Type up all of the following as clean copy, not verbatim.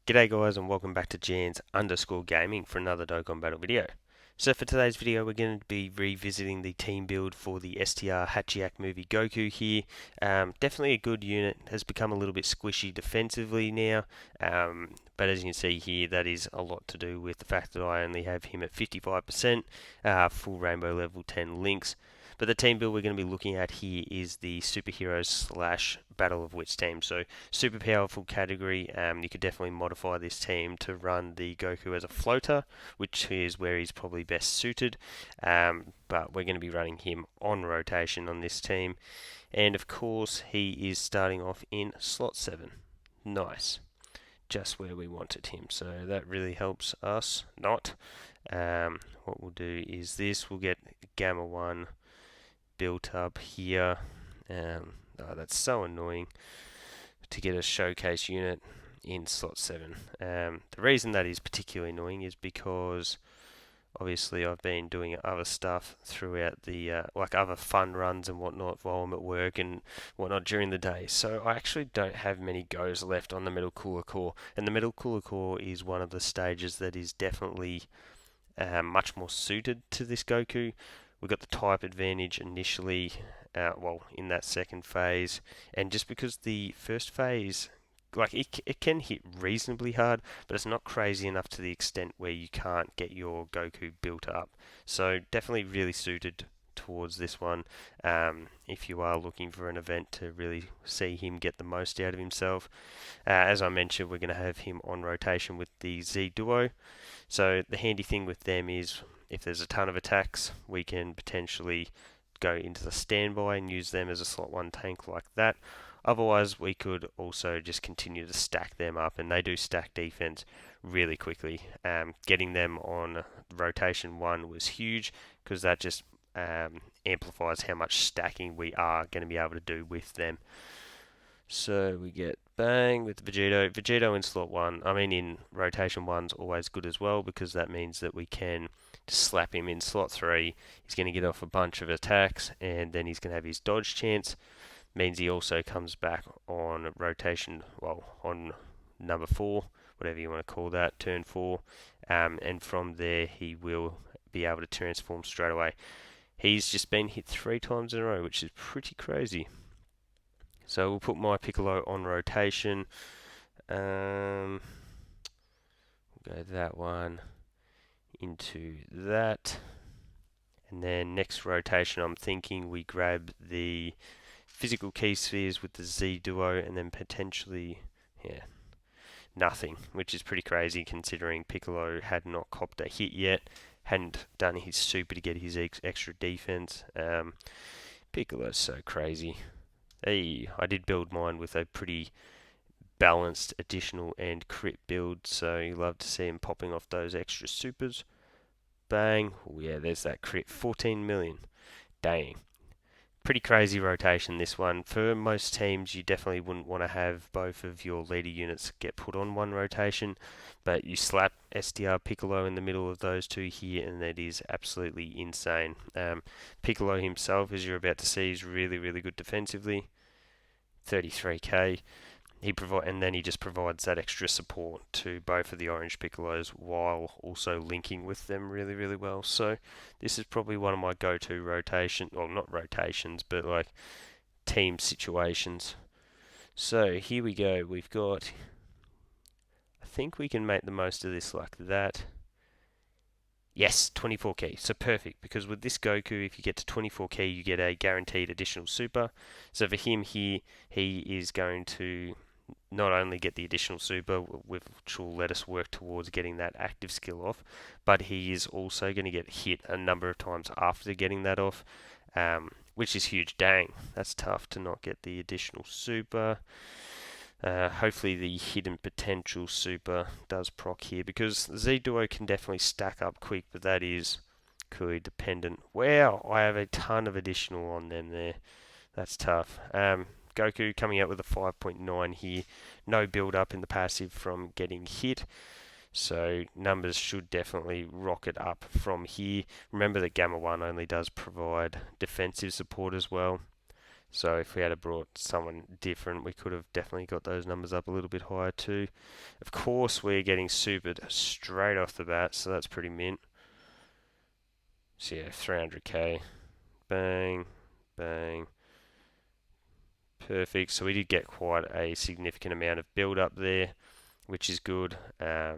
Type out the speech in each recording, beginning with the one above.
G'day guys and welcome back to Jans_Gaming for another Dokkan Battle video. So for today's video we're going to be revisiting the team build for the STR Hachiyak movie Goku here. Definitely a good unit, has become a little bit squishy defensively now, but as you can see here that is a lot to do with the fact that I only have him at 55%, full rainbow level 10 links. But the team build we're going to be looking at here is the superheroes slash Battle of Wits team. So super powerful category. You could definitely modify this team to run the Goku as a floater, which is where he's probably best suited. But we're going to be running him on rotation on this team. And of course, he is starting off in slot 7. Nice. Just where we wanted him. So that really helps us not. What we'll do is this. We'll get Gamma 1 built up here. Oh, that's so annoying to get a showcase unit in slot 7. The reason that is particularly annoying is because obviously I've been doing other stuff throughout the like other fun runs and whatnot while I'm at work and whatnot during the day, so I actually don't have many goes left on the Metal Cooler Core, and the Metal Cooler Core is one of the stages that is definitely much more suited to this Goku. We got the type advantage initially, in that second phase, and just because the first phase, like it can hit reasonably hard, but it's not crazy enough to the extent where you can't get your Goku built up. So definitely really suited towards this one, if you are looking for an event to really see him get the most out of himself. As I mentioned, we're going to have him on rotation with the Z Duo. So the handy thing with them is if there's a ton of attacks, we can potentially go into the standby and use them as a slot 1 tank like that. Otherwise, we could also just continue to stack them up, and they do stack defense really quickly. Getting them on rotation 1 was huge because that just amplifies how much stacking we are going to be able to do with them. So we get Bang with Vegito. Vegito in slot 1, in rotation 1's always good as well, because that means that we can just slap him in slot 3. He's going to get off a bunch of attacks, and then he's going to have his dodge chance. Means he also comes back on rotation, on number 4, whatever you want to call that, turn 4. And from there he will be able to transform straight away. He's just been hit 3 times in a row, which is pretty crazy. So we'll put my Piccolo on rotation. We'll go that one into that. And then next rotation, I'm thinking we grab the physical key spheres with the Z Duo, and then potentially, nothing, which is pretty crazy considering Piccolo had not copped a hit yet, hadn't done his super to get his extra defense. Piccolo's so crazy. Hey, I did build mine with a pretty balanced additional and crit build, so you love to see him popping off those extra supers. Bang. Oh yeah, there's that crit. 14 million. Dang. Pretty crazy rotation this one. For most teams, you definitely wouldn't want to have both of your leader units get put on one rotation, but you slap STR Piccolo in the middle of those two here, and that is absolutely insane. Piccolo himself, as you're about to see, is really, really good defensively. 33k. And then he just provides that extra support to both of the orange Piccolos while also linking with them really, really well. So this is probably one of my go-to not rotations, but like team situations. So here we go. We've got, I think we can make the most of this like that. Yes, 24k. So perfect, because with this Goku, if you get to 24k, you get a guaranteed additional super. So for him here, he is going to not only get the additional super, which will let us work towards getting that active skill off, but he is also going to get hit a number of times after getting that off, which is huge. Dang, that's tough to not get the additional super. Hopefully the hidden potential super does proc here, because Z Duo can definitely stack up quick, but that is clearly dependent. Wow, I have a ton of additional on them there. That's tough. Goku coming out with a 5.9 here. No build up in the passive from getting hit. So numbers should definitely rocket up from here. Remember that Gamma 1 only does provide defensive support as well. So if we had brought someone different, we could have definitely got those numbers up a little bit higher too. Of course, we're getting supered straight off the bat, so that's pretty mint. So yeah, 300k. Bang, bang. Perfect. So we did get quite a significant amount of build up there, which is good. Yeah,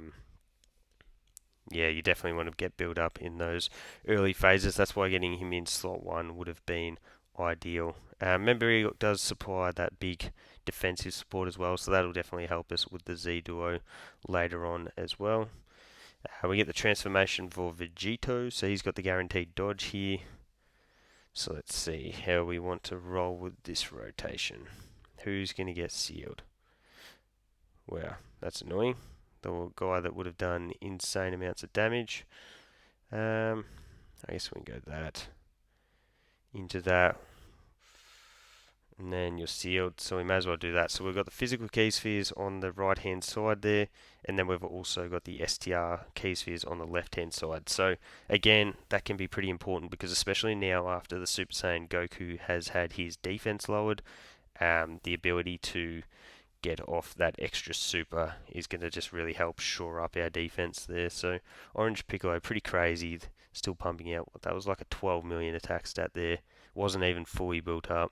you definitely want to get build up in those early phases. That's why getting him in slot 1 would have been ideal. Remember, he does supply that big defensive support as well, so that'll definitely help us with the Z duo later on as well. We get the transformation for Vegito, so he's got the guaranteed dodge here. So let's see how we want to roll with this rotation. Who's going to get sealed? Wow, that's annoying. The guy that would have done insane amounts of damage. I guess we can go that into that, and then you're sealed, so we may as well do that. So we've got the physical key spheres on the right hand side there, and then we've also got the STR key spheres on the left hand side. So again, that can be pretty important, because especially now after the Super Saiyan Goku has had his defense lowered, the ability to get off that extra super is going to just really help shore up our defense there. So Orange Piccolo, pretty crazy, still pumping out. That was like a 12 million attack stat there. Wasn't even fully built up.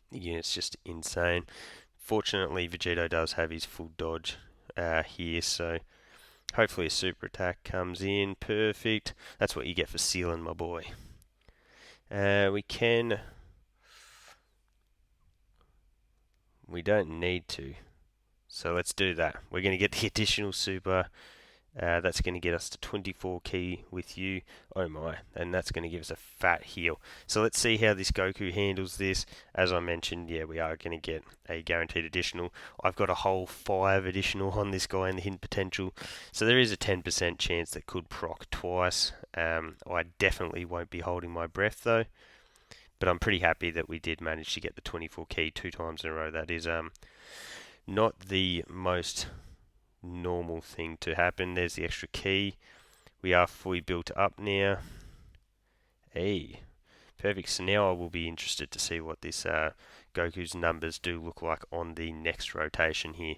Yeah, it's just insane. Fortunately, Vegito does have his full dodge here, so hopefully a super attack comes in. Perfect. That's what you get for sealing, my boy. We don't need to. So let's do that. We're going to get the additional super. That's going to get us to 24 key with you. Oh my. And that's going to give us a fat heal. So let's see how this Goku handles this. As I mentioned, yeah, we are going to get a guaranteed additional. I've got a whole 5 additional on this guy in the hidden potential. So there is a 10% chance that could proc twice. I definitely won't be holding my breath though. But I'm pretty happy that we did manage to get the 24 key 2 times in a row. That is not the most normal thing to happen. There's the extra key. We are fully built up now. Hey, perfect. So now I will be interested to see what this Goku's numbers do look like on the next rotation here.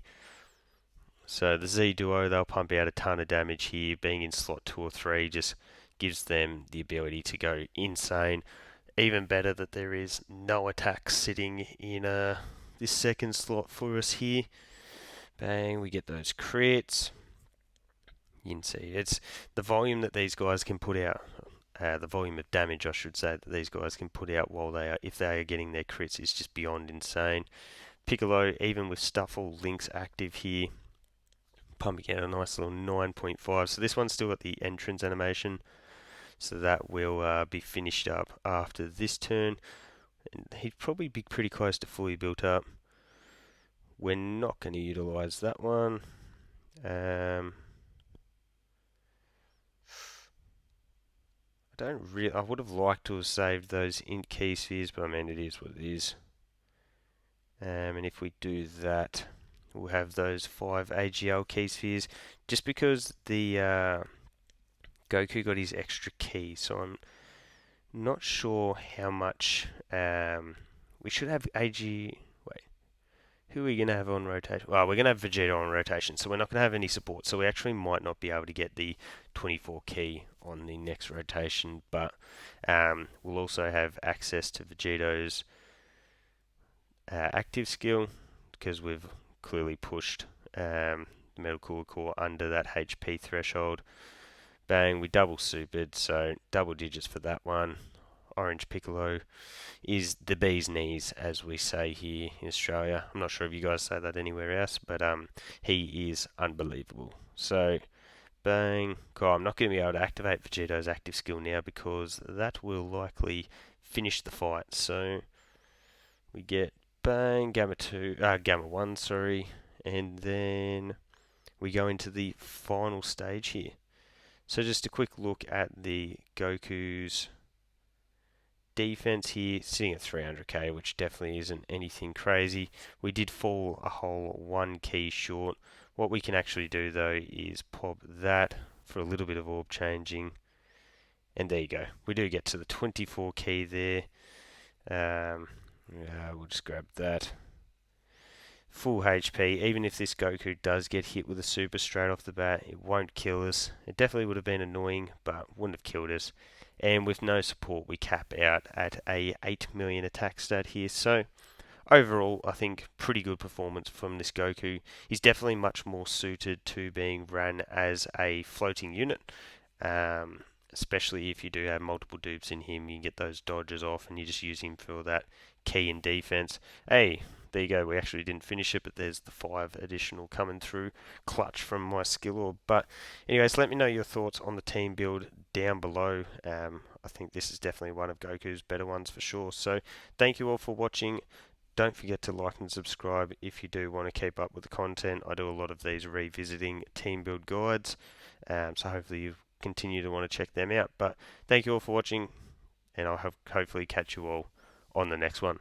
So the Z duo, they'll pump out a ton of damage here. Being in slot 2 or 3 just gives them the ability to go insane. Even better that there is no attack sitting in this second slot for us here. Bang, we get those crits. You can see it's the volume that these guys can put out, the volume of damage I should say that these guys can put out while if they are getting their crits is just beyond insane. Piccolo, even with Stuffle Links active here, pumping out a nice little 9.5. So this one's still got the entrance animation. So that will be finished up after this turn. And he'd probably be pretty close to fully built up. We're not going to utilise that one. I would have liked to have saved those int key spheres, but I mean it is what it is. And if we do that, we'll have those 5 AGL key spheres. Just because the Goku got his extra key, so I'm not sure how much we should have AG. Wait, who are we gonna have on rotation? Well, we're gonna have Vegeta on rotation, so we're not gonna have any support. So we actually might not be able to get the 24 key on the next rotation, but we'll also have access to Vegeto's active skill because we've clearly pushed Metal Cooler Core under that HP threshold. Bang, we double supered, so double digits for that one. Orange Piccolo is the bee's knees, as we say here in Australia. I'm not sure if you guys say that anywhere else, but he is unbelievable. So, bang. God, I'm not going to be able to activate Vegeto's active skill now because that will likely finish the fight. So, we get bang, Gamma 1, sorry, and then we go into the final stage here. So just a quick look at the Goku's defense here, sitting at 300k, which definitely isn't anything crazy. We did fall a whole 1 key short. What we can actually do though is pop that for a little bit of orb changing. And there you go. We do get to the 24 key there. Yeah, we'll just grab that. Full HP, even if this Goku does get hit with a super straight off the bat, it won't kill us. It definitely would have been annoying, but wouldn't have killed us. And with no support, we cap out at a 8 million attack stat here. So overall, I think pretty good performance from this Goku. He's definitely much more suited to being run as a floating unit. Um, Especially if you do have multiple dupes in him, you can get those dodges off and you just use him for that key in defense. Hey, there you go. We actually didn't finish it, but there's the 5 additional coming through. Clutch from my skill orb. But anyways, let me know your thoughts on the team build down below. I think this is definitely one of Goku's better ones for sure. So thank you all for watching. Don't forget to like and subscribe if you do want to keep up with the content. I do a lot of these revisiting team build guides, so hopefully you continue to want to check them out. But thank you all for watching, and I'll hopefully catch you all on the next one.